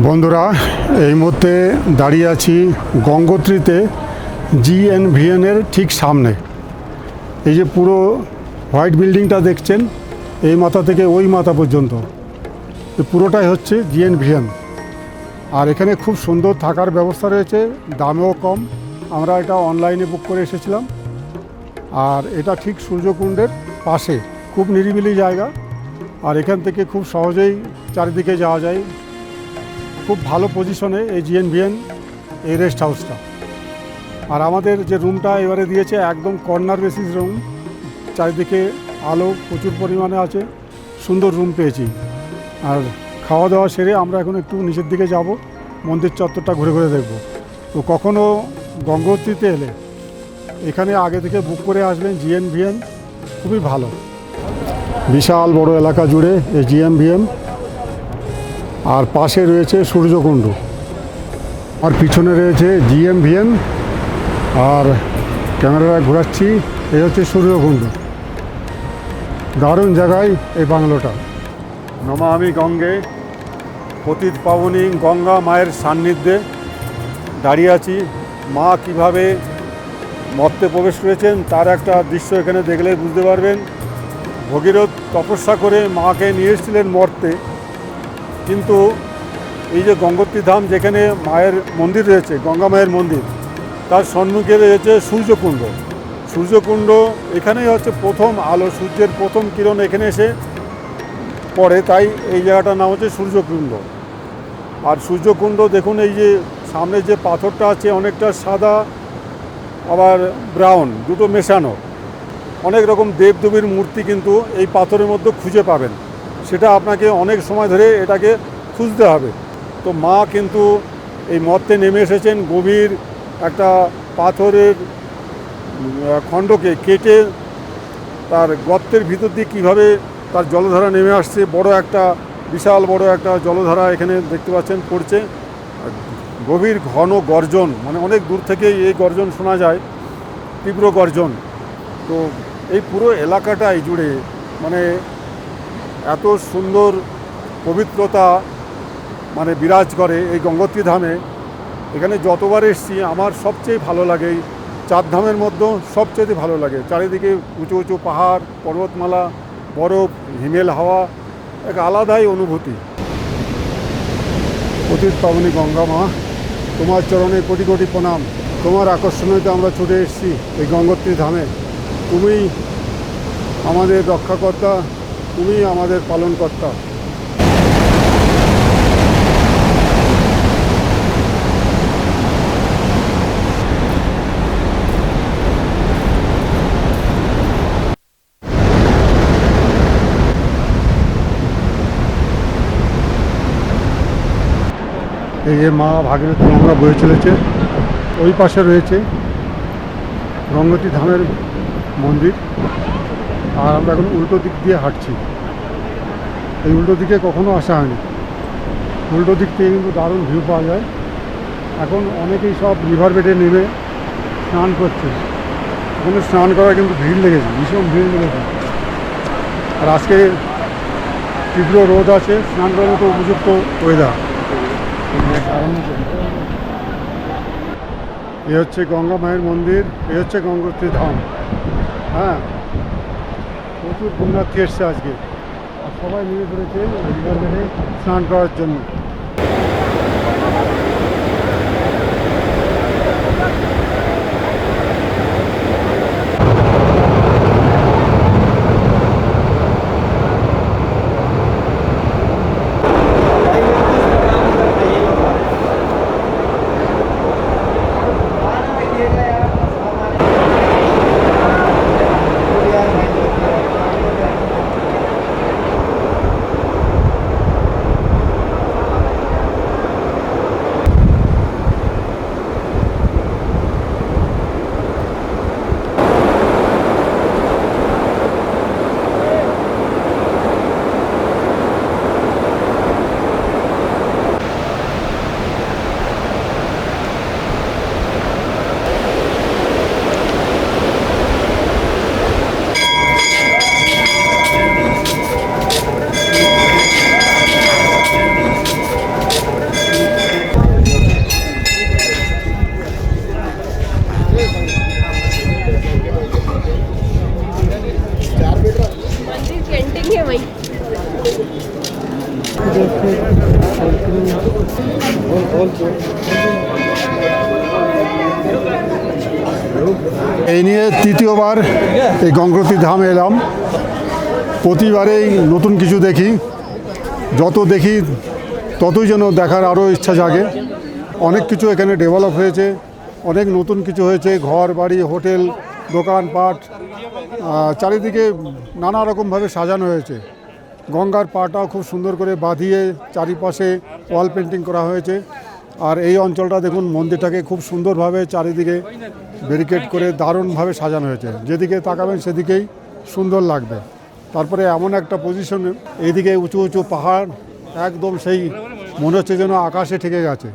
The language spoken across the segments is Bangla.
বন্ধুরা, এই মুহূর্তে দাঁড়িয়ে আছি গঙ্গোত্রীতে জিএনভিএনের ঠিক সামনে। এই যে পুরো হোয়াইট বিল্ডিংটা দেখছেন, এই মাথা থেকে ওই মাথা পর্যন্ত পুরোটাই হচ্ছে জিএনভিএন। আর এখানে খুব সুন্দর থাকার ব্যবস্থা রয়েছে, দামেও কম। আমরা এটা অনলাইনে বুক করে এসেছিলাম। আর এটা ঠিক সূর্যকুণ্ডের পাশে, খুব নিরিবিলি জায়গা। আর এখান থেকে খুব সহজেই চারিদিকে যাওয়া যায়। খুব ভালো পজিশনে এই জিএনভিএন এই রেস্ট হাউসটা। আর আমাদের যে রুমটা এবারে দিয়েছে একদম কর্নার বেসিস রুম, চারিদিকে আলো প্রচুর পরিমাণে আছে, সুন্দর রুম পেয়েছি। আর খাওয়া দাওয়া সেরে আমরা এখন একটু নিচের দিকে যাব, মন্দির চত্বরটা ঘুরে ঘুরে দেখব। তো কখনও গঙ্গোত্রীতে এলে এখানে আগে থেকে বুক করে আসবেন। জিএনভিএন খুবই ভালো, বিশাল বড় এলাকা জুড়ে এই জিএনভিএন। আর পাশে রয়েছে সূর্যকুণ্ড, আর পিছনে রয়েছে জিএনভিএন। আর ক্যামেরাটা ঘোরাচ্ছি, এই হচ্ছে সূর্যকুণ্ড। দারুণ জায়গায় এই বাংলোটা। নমামি গঙ্গে, পতিত পাবনী গঙ্গা মায়ের সান্নিধ্যে দাঁড়িয়ে আছি। মা কিভাবে মর্তে প্রবেশ করেছেন তার একটা দৃশ্য এখানে দেখলে বুঝতে পারবেন। ভগীরথ তপস্যা করে মাকে নিয়ে এসেছিলেন মর্তে, কিন্তু এই যে গঙ্গোত্রী ধাম যেখানে মায়ের মন্দির রয়েছে, গঙ্গা মায়ের মন্দির, তার সম্মুখে রয়েছে সূর্যকুণ্ড। সূর্যকুণ্ড এখানেই হচ্ছে প্রথম আলো, সূর্যের প্রথম কিরণ এখানে এসে পড়ে, তাই এই জায়গাটার নাম হচ্ছে সূর্যকুণ্ড। আর সূর্যকুণ্ড দেখুন, এই যে সামনে যে পাথরটা আছে অনেকটা সাদা আবার ব্রাউন, দুটো মেশানো। অনেক রকম দেবদেবীর মূর্তি কিন্তু এই পাথরের মধ্যে খুঁজে পাবেন। সেটা আপনাকে অনেক সময় ধরে এটাকে খুঁজতে হবে। তো মা কিন্তু এই মর্তে নেমে এসেছেন, গভীর একটা পাথরের খণ্ডকে কেটে তার গর্তের ভিতর দিয়ে কীভাবে তার জলধারা নেমে আসছে। বড় একটা, বিশাল বড় একটা জলধারা এখানে দেখতে পাচ্ছেন পড়ছে। গভীর ঘন গর্জন, মানে অনেক দূর থেকেই এই গর্জন শোনা যায়, তীব্র গর্জন। তো এই পুরো এলাকাটাই জুড়ে মানে এত সুন্দর পবিত্রতা মানে বিরাজ করে এই গঙ্গোত্রী ধামে। এখানে যতবার এসেছি আমার সবচেয়ে ভালো লাগে, এই চার ধামের মধ্যে সবচেয়ে ভালো লাগে। চারিদিকে উঁচু উঁচু পাহাড়, পর্বতমালা, বরফ, হিমেল হাওয়া, এক আলাদাই অনুভূতি। পতিত পাবনী গঙ্গা মা, তোমার চরণে কোটি কোটি প্রণাম। তোমার আকর্ষণীয়তে আমরা ছুটে এসেছি এই গঙ্গোত্রী ধামে। তুমি আমাদের রক্ষাকর্তা, তুমি আমাদের পালনকর্তা। এই যে মা ভাগীরথী গঙ্গা বয়ে চলেছে, ওই পাশে রয়েছে গঙ্গোত্রী ধামের মন্দির। আর আমরা এখন উল্টো দিক দিয়ে হাঁটছি। এই উল্টো দিকে কখনো আসা হয়নি। উল্টো দিক থেকে কিন্তু দারুণ ভিউ পাওয়া যায়। এখন অনেকেই সব রিভার বেডে নেমে স্নান করছে। ওখানে স্নান করার কিন্তু ভিড় লেগেছে, ভীষণ ভিড় লেগেছে। আর আজকে তীব্র রোদ আছে, স্নান করার মতো উপযুক্ত ওয়েদার। এ হচ্ছে গঙ্গা মায়ের মন্দির, এ হচ্ছে গঙ্গোত্রী ধাম। হ্যাঁ, প্রচুর পুণ্যার্থী এসছে আজকে। আর সবাই মিলে পড়েছে রিভার বেডে স্নান করার জন্য। এই নিয়ে তৃতীয়বার এই গঙ্গোত্রী ধাম এলাম। প্রতিবারেই নতুন কিছু দেখি, যত দেখি ততই যেন দেখার আরও ইচ্ছা জাগে। অনেক কিছু এখানে ডেভেলপ হয়েছে, অনেক নতুন কিছু হয়েছে, ঘর বাড়ি হোটেল দোকানপাট চারিদিকে নানা রকমভাবে সাজানো হয়েছে। গঙ্গার পাটাও খুব সুন্দর করে বাঁধিয়ে চারিপাশে ওয়াল পেন্টিং করা হয়েছে। আর এই অঞ্চলটা দেখুন, মন্দিরটাকে খুব সুন্দরভাবে চারিদিকে ব্যারিকেড করে দারুণভাবে সাজানো হয়েছে। যেদিকে তাকাবেন সেদিকেই সুন্দর লাগবে। তারপরে এমন একটা পজিশন, এইদিকে উঁচু উঁচু পাহাড়, একদম সেই মনে হচ্ছে যেন আকাশে ঠেকে গেছে।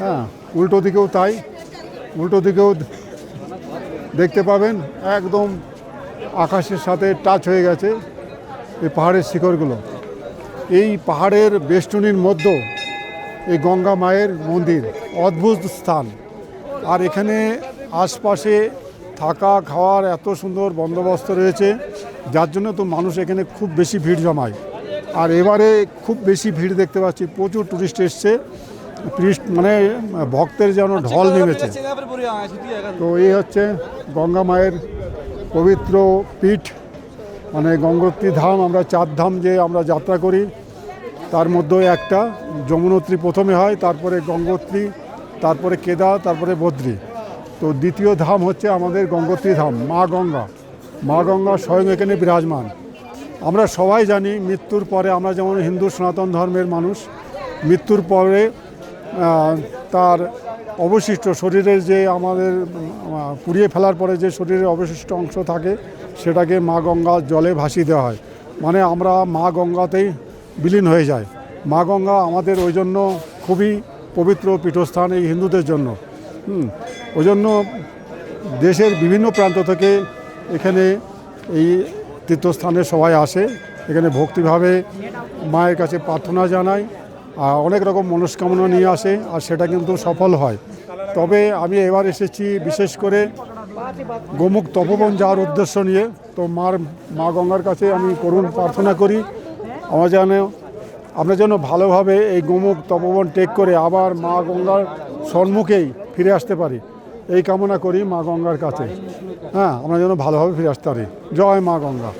হ্যাঁ, উল্টো দিকেও তাই, উল্টো দিকেও দেখতে পাবেন একদম আকাশের সাথে টাচ হয়ে গেছে এই পাহাড়ের শিখরগুলো। এই পাহাড়ের বেষ্টনীর মধ্যে এই গঙ্গা মায়ের মন্দির, অদ্ভুত স্থান। আর এখানে আশপাশে থাকা খাওয়ার এত সুন্দর বন্দোবস্ত রয়েছে, যার জন্য তো মানুষ এখানে খুব বেশি ভিড় জমায়। আর এবারে খুব বেশি ভিড় দেখতে পাচ্ছি, প্রচুর টুরিস্ট এসছে, মানে ভক্তের যেন ঢল নেমেছে। তো এই হচ্ছে গঙ্গা মায়ের পবিত্র পীঠ, মানে গঙ্গোত্রী ধাম। আমরা 4 ধাম যে আমরা যাত্রা করি তার মধ্যে একটা যমুনোত্রী প্রথমে হয়, তারপরে গঙ্গোত্রী, তারপরে কেদার, তারপরে বদ্রী। তো দ্বিতীয় ধাম হচ্ছে আমাদের গঙ্গোত্রী ধাম, মা গঙ্গা। মা গঙ্গা স্বয়ং এখানে বিরাজমান। আমরা সবাই জানি মৃত্যুর পরে, আমরা যেমন হিন্দু সনাতন ধর্মের মানুষ, মৃত্যুর পরে তার অবশিষ্ট শরীরের যে আমাদের পুড়িয়ে ফেলার পরে যে শরীরের অবশিষ্ট অংশ থাকে সেটাকে মা গঙ্গার জলে ভাসিয়ে দেওয়া হয়। মানে আমরা মা গঙ্গাতেই বিলীন হয়ে যায়। মা গঙ্গা আমাদের ওই জন্য খুবই পবিত্র পীঠস্থান এই হিন্দুদের জন্য। ওই জন্য দেশের বিভিন্ন প্রান্ত থেকে এখানে এই তীর্থস্থানে সবাই আসে, এখানে ভক্তিভাবে মায়ের কাছে প্রার্থনা জানায়, আর অনেক রকম মনস্কামনা নিয়ে আসে, আর সেটা কিন্তু সফল হয়। তবে আমি এবার এসেছি বিশেষ করে গোমুখ তপোবন যাওয়ার উদ্দেশ্য নিয়ে। তো মা গঙ্গার কাছে আমি করুণ প্রার্থনা করি আমরা যেন ভালোভাবে এই গোমুখ তপোবন টেক করে আবার মা গঙ্গার সম্মুখেই ফিরে আসতে পারি, এই কামনা করি মা গঙ্গার কাছে। হ্যাঁ, আমরা যেন ভালোভাবে ফিরে আসতে পারি। জয় মা গঙ্গা।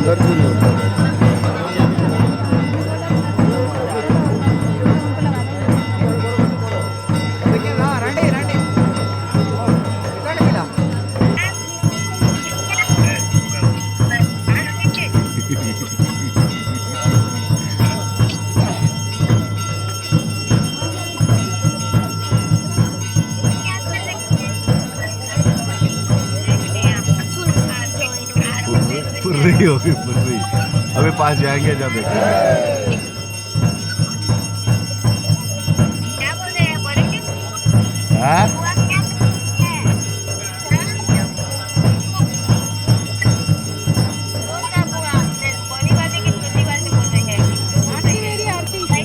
Terus होगी फिर भी। अभी पास जाएंगे जब देखेंगे। क्या बोल रहे हैं बोलेंगे हाँ हुआ क्या है कौन सा बुआ बड़ी बातें की छोटी बातें बोल रहे हैं आरती मेरी आरती बड़ी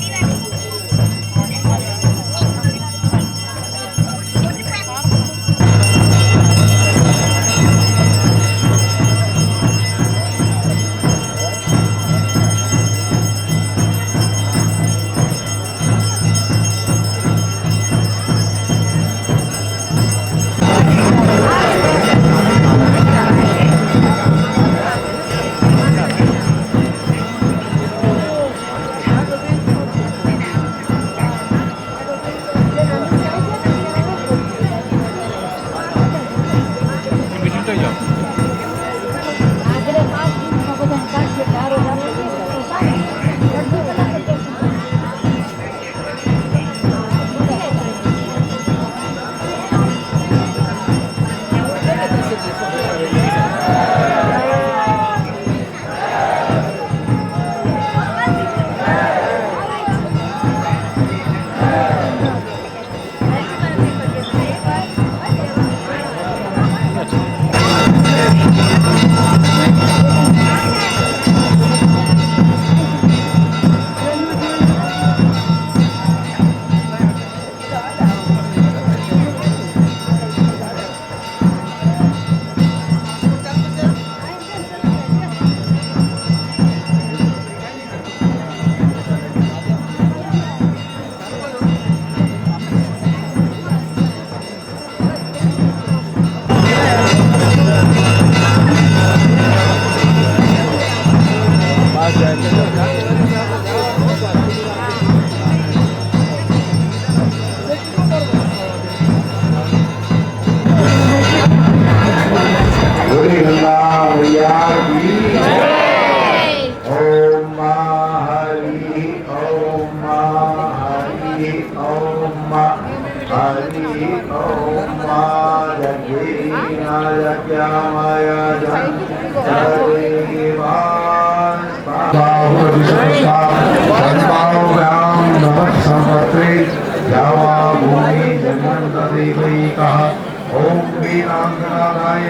पास जाएंगे। बोले गंगा मैया की ओम हरि ओम हरि ओम हरि ओम यज्ञामय भूमि जन्मदेवैकः ओम वीरांगनाय